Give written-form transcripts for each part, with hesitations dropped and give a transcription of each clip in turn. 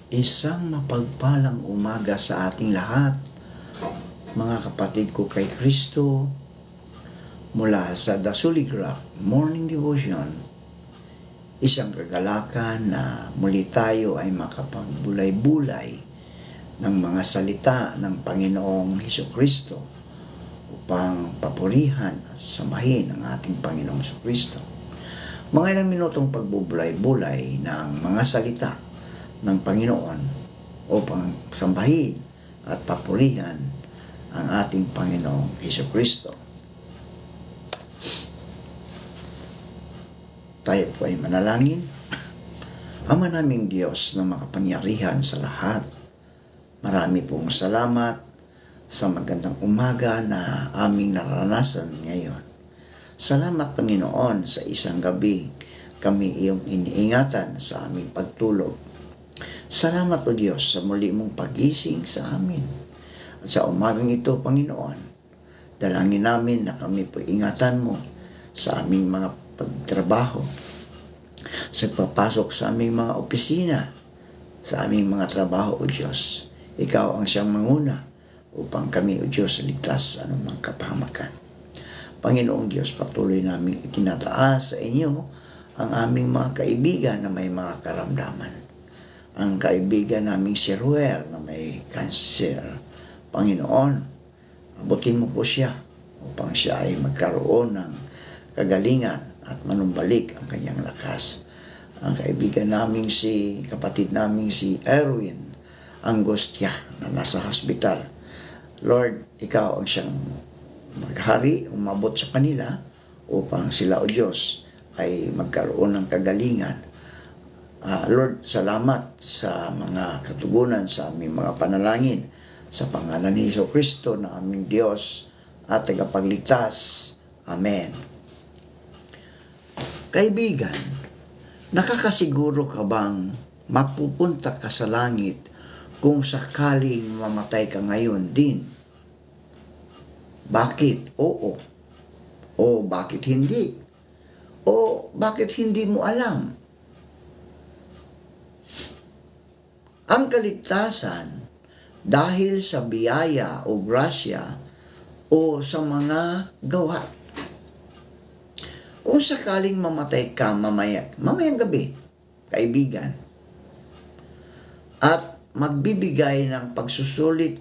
Isang mapagpalang umaga sa ating lahat, mga kapatid ko kay Kristo, mula sa The Suligraph Morning Devotion. Isang kagalakan na muli tayo ay makapagbulay-bulay ng mga salita ng Panginoong Hesukristo upang papurihan at sambahin ang ating Panginoong Hesukristo. Mga ilang minutong pagbubulay-bulay ng mga salita ng Panginoon upang sambahin at papurihan ang ating Panginoong Hesukristo. Tayo po ay manalangin. Ama naming Diyos na makapangyarihan sa lahat, marami pong salamat sa magandang umaga na aming naranasan ngayon. Salamat Panginoon sa isang gabi kami iyong iniingatan sa aming pagtulog. Salamat o Diyos sa muli mong pag-ising sa amin. At sa umagang ito Panginoon, dalangin namin na kami po ingatan mo sa aming mga pagtrabaho, sa pagpapasok sa aming mga opisina, sa aming mga trabaho o Diyos. Ikaw ang siyang manguna upang kami o Diyos ligtas sa anumang kapahamakan. Panginoong Diyos, patuloy namin itinataas sa inyo ang aming mga kaibigan na may mga karamdaman. Ang kaibigan naming si Ruel na may cancer. Panginoon, abutin mo po siya upang siya ay magkaroon ng kagalingan at manumbalik ang kanyang lakas. Ang kaibigan naming kapatid naming si Erwin Angustia na nasa hospital. Lord, ikaw ang siyang maghari, umabot sa kanila upang sila o Diyos ay magkaroon ng kagalingan. Lord, salamat sa mga katugunan sa aming mga panalangin sa pangalan ni Hesukristo na aming Diyos at tagapagligtas. Amen. Kaibigan, nakakasiguro ka bang mapupunta ka sa langit kung sakaling mamatay ka ngayon din? Bakit? Oo. O bakit hindi? O bakit hindi mo alam? Ang kaligtasan dahil sa biyaya o grasya o sa mga gawa. Kung sakaling mamatay ka mamayang gabi, kaibigan, at magbibigay ng pagsusulit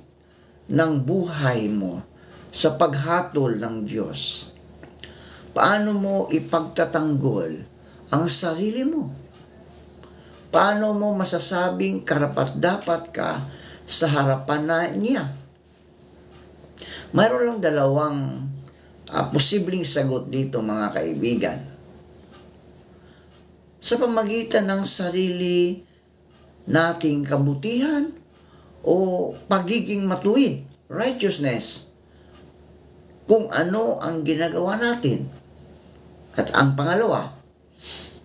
ng buhay mo sa paghatol ng Diyos, paano mo ipagtatanggol ang sarili mo? Paano mo masasabing karapat-dapat ka sa harapan niya? Mayroon lang dalawang posibleng sagot dito mga kaibigan. Sa pamagitan ng sarili nating kabutihan o pagiging matuwid, righteousness, kung ano ang ginagawa natin. At ang pangalawa,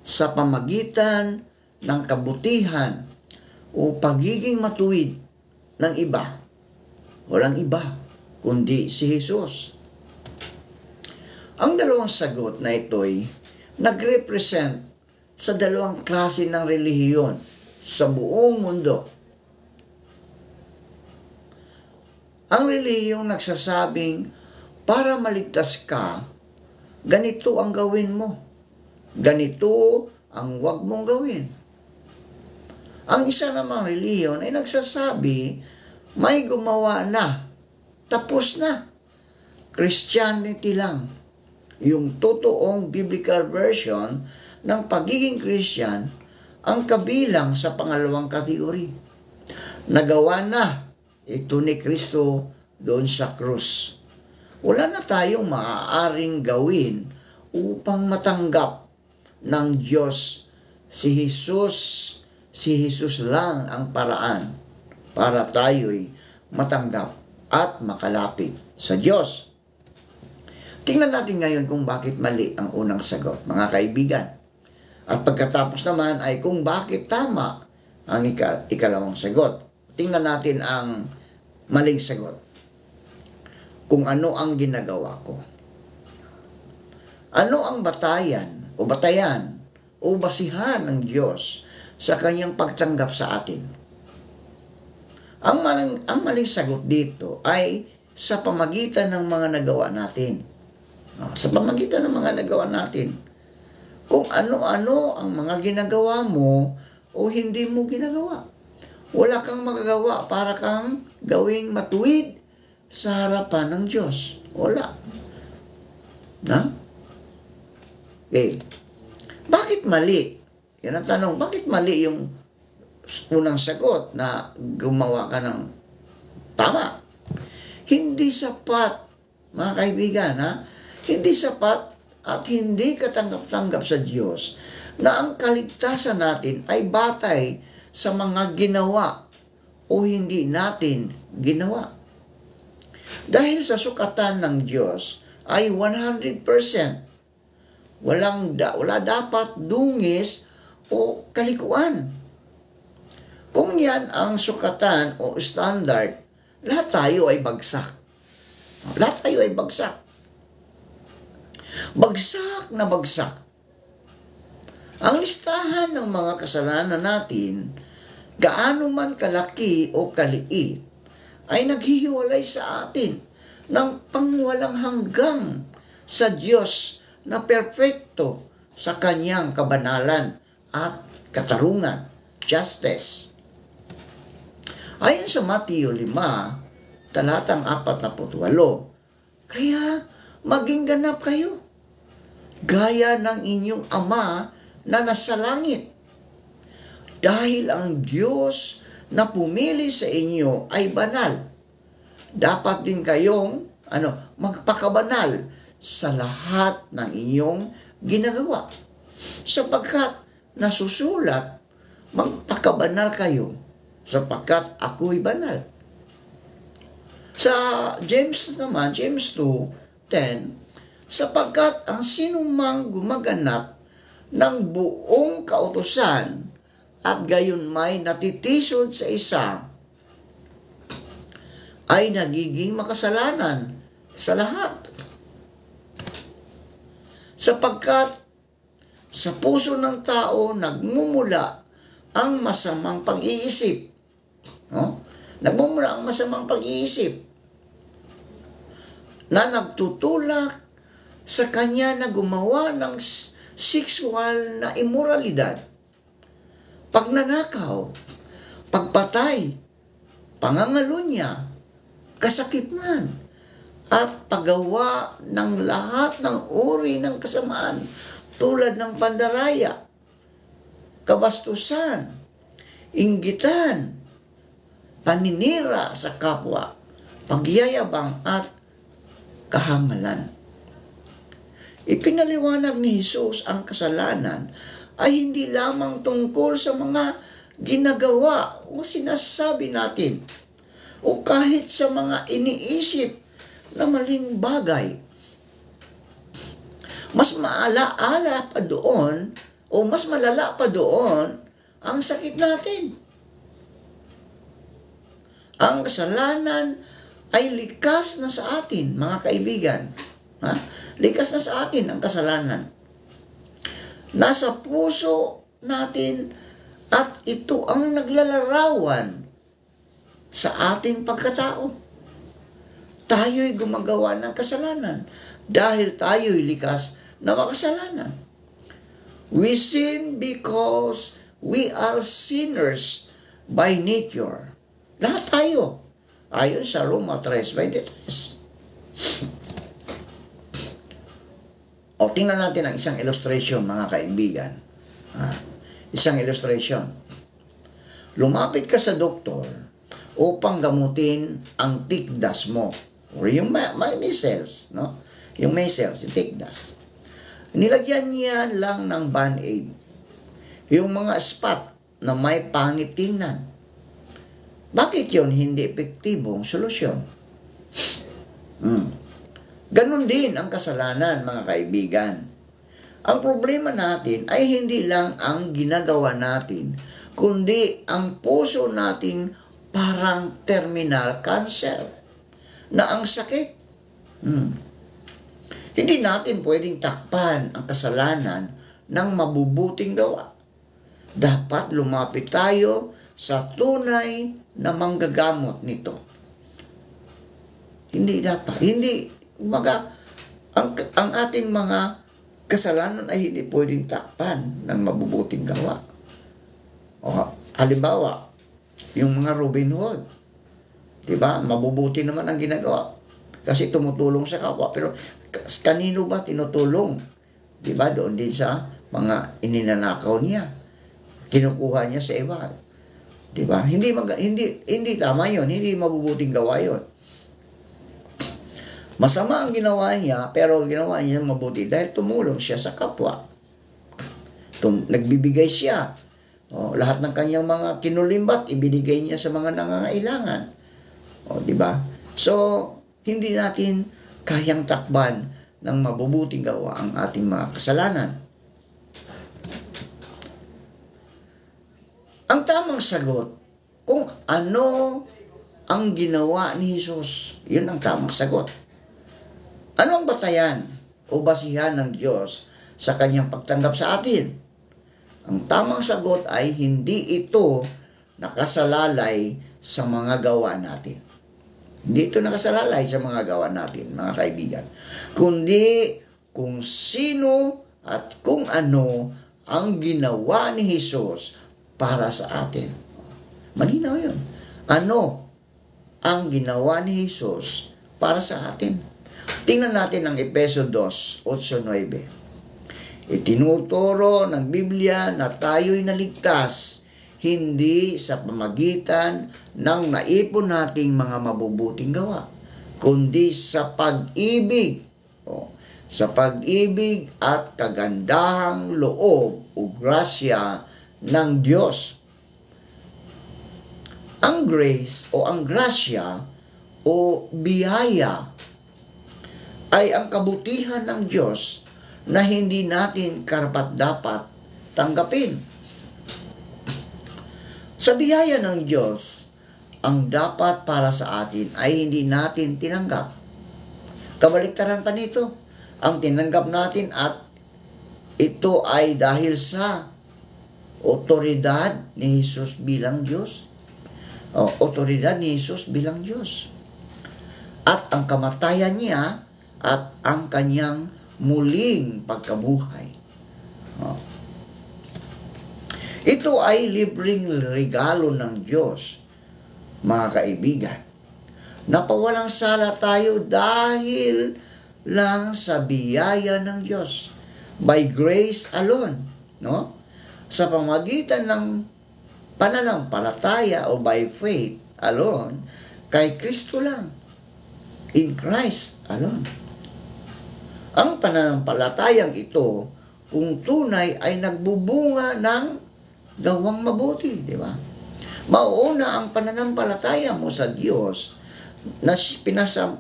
sa pamagitan ng kabutihan o pagiging matuwid ng iba, walang iba kundi si Jesus. Ang dalawang sagot na ito'y nagrepresent sa dalawang klase ng relihiyon sa buong mundo. Ang relihiyong nagsasabing para maligtas ka, ganito ang gawin mo. Ganito ang huwag mong gawin. Ang isa namang relihiyon ay nagsasabi, may gumawa na, tapos na. Christianity lang. Yung totoong biblical version ng pagiging Christian ang kabilang sa pangalawang kategory. Nagawa na ito ni Kristo doon sa krus. Wala na tayong maaaring gawin upang matanggap ng Diyos si Jesus. Si Jesus lang ang paraan para tayo'y matanggap at makalapit sa Diyos. Tingnan natin ngayon kung bakit mali ang unang sagot, mga kaibigan. At pagkatapos naman ay kung bakit tama ang ikalawang sagot. Tingnan natin ang maling sagot. Kung ano ang ginagawa ko. Ano ang batayan o basihan ng Diyos sa kanyang pagtanggap sa atin? Ang maling sagot dito ay sa pamagitan ng mga nagawa natin. Sa pamagitan ng mga nagawa natin. Kung ano-ano ang mga ginagawa mo o hindi mo ginagawa. Wala kang magagawa para kang gawing matuwid sa harapan ng Diyos. Wala. Na? Okay. Bakit mali? Yan ang tanong. Bakit mali yung unang sagot na gumawa ka ng tama? Hindi sapat, mga kaibigan, hindi sapat at hindi katanggap-tanggap sa Diyos na ang kaligtasan natin ay batay sa mga ginawa o hindi natin ginawa. Dahil sa sukatan ng Diyos ay 100%. Wala dapat dungis o kalikuan. Kung yan ang sukatan o standard, lahat tayo ay bagsak. Lahat tayo ay bagsak. Bagsak na bagsak. Ang listahan ng mga kasalanan natin, gaano man kalaki o kaliit, ay naghihiwalay sa atin ng pangwalang hanggang sa Diyos na perpekto sa kanyang kabanalan at katarungan, justice. Ayon sa Mateo 5, talatang 48, kaya maging ganap kayo, gaya ng inyong Ama na nasa langit. Dahil ang Diyos na pumili sa inyo ay banal, dapat din kayong magpakabanal sa lahat ng inyong ginagawa. Sapagkat nasusulat, magpakabanal kayo, sapagkat ako'y banal. Sa James naman, James 2:10, sapagkat ang sinumang gumaganap ng buong kautusan at gayon may natitisod sa isa ay nagiging makasalanan sa lahat. Sapagkat sa puso ng tao nagmumula ang masamang pag-iisip. Nagmumula ang masamang pag-iisip na nagtutulak sa kanya na gumawa ng sexual na immoralidad, pagnanakaw, pagpatay, pangangalunya, kasakitman, at paggawa ng lahat ng uri ng kasamaan tulad ng pandaraya, kabastusan, inggitan, paninira sa kapwa, pagyayabang at kahangalan. Ipinaliwanag ni Jesus ang kasalanan ay hindi lamang tungkol sa mga ginagawa o sinasabi natin o kahit sa mga iniisip na maling bagay. Mas maalaala pa doon o mas malala pa doon ang sakit natin. Ang kasalanan ay likas na sa atin, mga kaibigan. Likas na sa atin ang kasalanan. Nasa puso natin at ito ang naglalarawan sa ating pagkatao. Tayo'y gumagawa ng kasalanan dahil tayo'y likas na makasalanan. We sin because we are sinners by nature. Lahat tayo. Ayon sa Roma 3:23. O tingnan natin ang isang illustration, mga kaibigan. Isang illustration. Lumapit ka sa doktor upang gamutin ang tikdas mo. Or yung may measles, no? Yung measles, yung tikdas. Nilagyan niya lang ng band-aid. Yung mga spot na may pangit tingnan. Bakit yon hindi epektibong solusyon? Ganon din ang kasalanan, mga kaibigan. Ang problema natin ay hindi lang ang ginagawa natin, kundi ang puso nating parang terminal cancer na ang sakit. Hindi natin pwedeng takpan ang kasalanan ng mabubuting gawa. dapat lumapit tayo sa tunay na manggagamot nito. Hindi dapat. Hindi, ang ating mga kasalanan ay hindi pwedeng takpan ng mabubuting gawa. O, halimbawa, yung mga Robin Hood, diba? Mabubuti naman ang ginagawa kasi tumutulong sa kapwa. Pero kanino ba tinutulong? Diba? Doon din sa mga ininanakaw niya. Kinukuha niya sa iba. Diba? Hindi tama yun. Hindi mabubuting gawa yun. Masama ang ginawa niya, pero ginawa niya mabuti dahil tumulong siya sa kapwa. Nagbibigay siya. Lahat ng kanyang mga kinulimbat, ibinigay niya sa mga nangangailangan. Di ba? So, hindi natin kayang takban ng mabubuting gawa ang ating mga kasalanan. Ang tamang sagot, kung ano ang ginawa ni Jesus, yun ang tamang sagot. Ano ang batayan o basihan ng Diyos sa kanyang pagtanggap sa atin? Ang tamang sagot ay hindi ito nakasalalay sa mga gawa natin. Hindi ito nakasalalay sa mga gawa natin, mga kaibigan. Kundi kung sino at kung ano ang ginawa ni Jesus para sa atin. Malinaw yun. Ano ang ginawa ni Jesus para sa atin? Tingnan natin ang Efeso 2, 8-9. Itinuturo ng Biblia na tayo'y naligtas, hindi sa pamagitan ng naipon nating mga mabubuting gawa, kundi sa pag-ibig. Sa pag-ibig at kagandahang loob o grasya ng Diyos. Ang grace o ang grasya o biyaya ay ang kabutihan ng Diyos na hindi natin karapat-dapat tanggapin. Sa biyaya ng Diyos, ang dapat para sa atin ay hindi natin tinanggap. Kabaliktaran pa nito, ang tinanggap natin at ito ay dahil sa otoridad ni Jesus bilang Diyos. Otoridad ni Jesus bilang Diyos. At ang kamatayan niya at ang kanyang muling pagkabuhay. Ito ay libreng regalo ng Diyos, mga kaibigan. Napawalang sala tayo dahil lang sa biyaya ng Diyos. By grace alone. No? Sa pamagitan ng pananampalataya o by faith alone, kay Kristo lang. In Christ alone. Ang pananampalatayang ito, kung tunay ay nagbubunga ng gawang mabuti, di ba? Mauuna ang pananampalataya mo sa Diyos na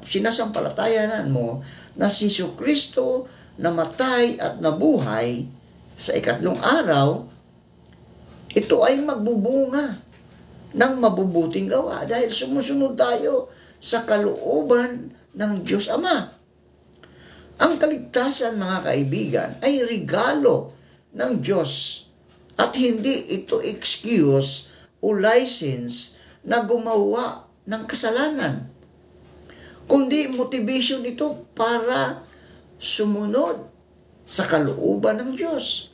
sinasampalatayanan mo na si Jesucristo namatay at nabuhay sa ikatlong araw, ito ay magbubunga ng mabubuting gawa dahil sumusunod tayo sa kalooban ng Diyos Ama. Ang kaligtasan, mga kaibigan, ay regalo ng Diyos at hindi ito excuse o license na gumawa ng kasalanan, kundi motivation ito para sumunod sa kalooban ng Diyos.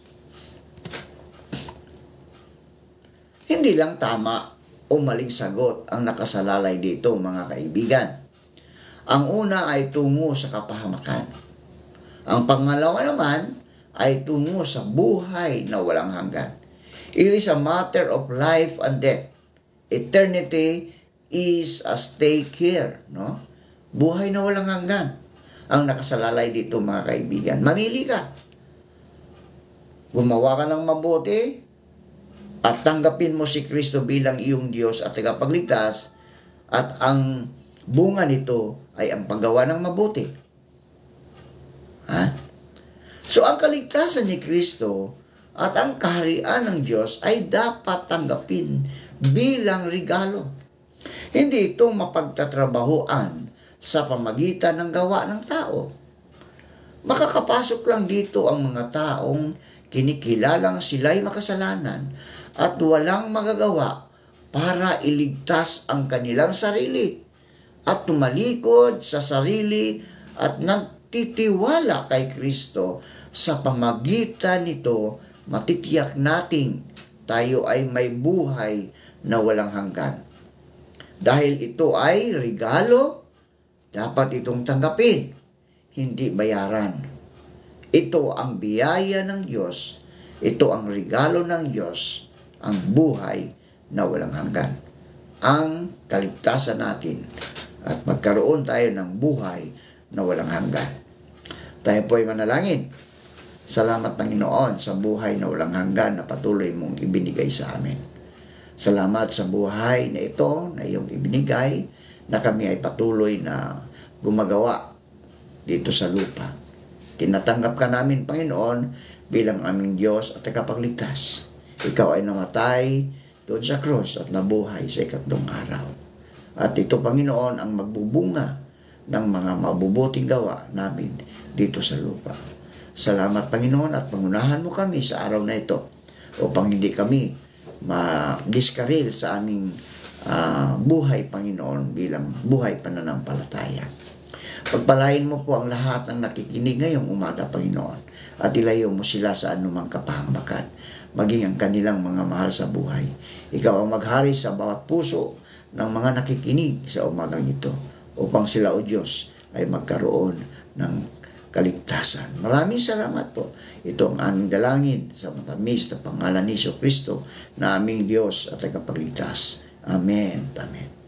Hindi lang tama o maling sagot ang nakasalalay dito, mga kaibigan. Ang una ay tungo sa kapahamakan. Ang pangalawa naman ay tungo sa buhay na walang hanggan. It is a matter of life and death. Eternity is a stake here. No? Buhay na walang hanggan. Ang nakasalalay dito, mga kaibigan. Mamili ka. Gumawa ka ng mabuti at tanggapin mo si Kristo bilang iyong Diyos at tagapagligtas, at ang bunga nito ay ang paggawa ng mabuti. So, ang kaligtasan ni Kristo at ang kaharian ng Diyos ay dapat tanggapin bilang regalo. Hindi ito mapagtatrabahoan sa pamagitan ng gawa ng tao. Makakapasok lang dito ang mga taong kinikilalang sila'y makasalanan at walang magagawa para iligtas ang kanilang sarili at tumalikod sa sarili at nagtitiwala kay Kristo. Sa pamagitan nito, matitiyak nating tayo ay may buhay na walang hanggan. Dahil ito ay regalo, dapat itong tanggapin, hindi bayaran. Ito ang biyaya ng Diyos, ito ang regalo ng Diyos, ang buhay na walang hanggan. Ang kaligtasan natin at magkaroon tayo ng buhay na walang hanggan. Tayo po ay manalangin. Salamat Panginoon sa buhay na walang hanggan na patuloy mong ibinigay sa amin. Salamat sa buhay na ito na iyong ibinigay na kami ay patuloy na gumagawa dito sa lupa. Tinatanggap ka namin, Panginoon, bilang aming Diyos at tagapagligtas. Ikaw ay namatay doon sa krus at nabuhay sa ikatlong araw. At ito, Panginoon, ang magbubunga ng mga mabubuting gawa namin dito sa lupa. Salamat, Panginoon, at pangunahan mo kami sa araw na ito upang hindi kami ma-diskaril sa aming buhay, Panginoon, bilang buhay pananampalataya. Pagpalain mo po ang lahat ng nakikinig ngayong umaga, Panginoon, at ilayo mo sila sa anumang kapahamakan, maging ang kanilang mga mahal sa buhay. Ikaw ang maghari sa bawat puso ng mga nakikinig sa umagang ito, upang sila, O Diyos, ay magkaroon ng kaligtasan. Maraming salamat po. Ito ang aming dalangin sa matamis na pangalan ni Jesucristo na aming Diyos at tagapagligtas. Amen. Amen.